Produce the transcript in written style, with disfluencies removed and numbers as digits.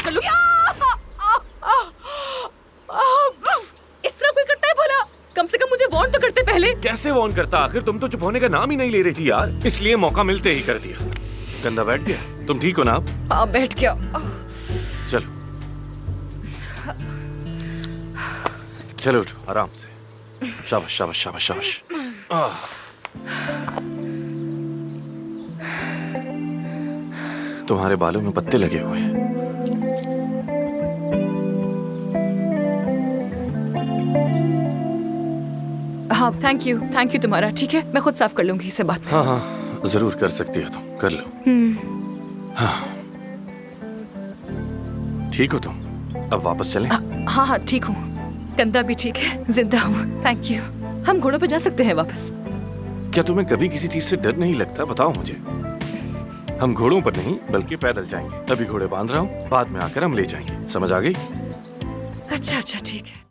कर लूंगी। इस तरह कोई करता है भला? कम से कम मुझे वार्न तो करते पहले। कैसे वार्न करता? आखिर तुम तो चुप होने का नाम ही नहीं ले रही थी यार, इसलिए मौका मिलते ही कर दिया। कंधा बैठ गया? तुम ठीक हो ना अब? हाँ बैठ गया। चलो चलो उठो आराम से। शाबाश शाबाश शाबाश शाबाश। तुम्हारे बालों में पत्ते लगे हुए हैं। हाँ थैंक यू तुम्हारा। ठीक है मैं खुद साफ कर लूंगी इसे बाद में। हाँ हाँ जरूर कर सकती हो तुम, कर लो। हाँ ठीक हो तुम? अब वापस चलें? हाँ हाँ ठीक हूँ, कंधा भी ठीक है, जिंदा हूँ। Thank you. हम घोड़ों पे जा सकते हैं वापस? क्या तुम्हें कभी किसी चीज से डर नहीं लगता? बताओ मुझे। हम घोड़ों पर नहीं बल्कि पैदल जाएंगे। अभी घोड़े बांध रहा हूँ, बाद में आकर हम ले जाएंगे। समझ आ गई? अच्छा ठीक है।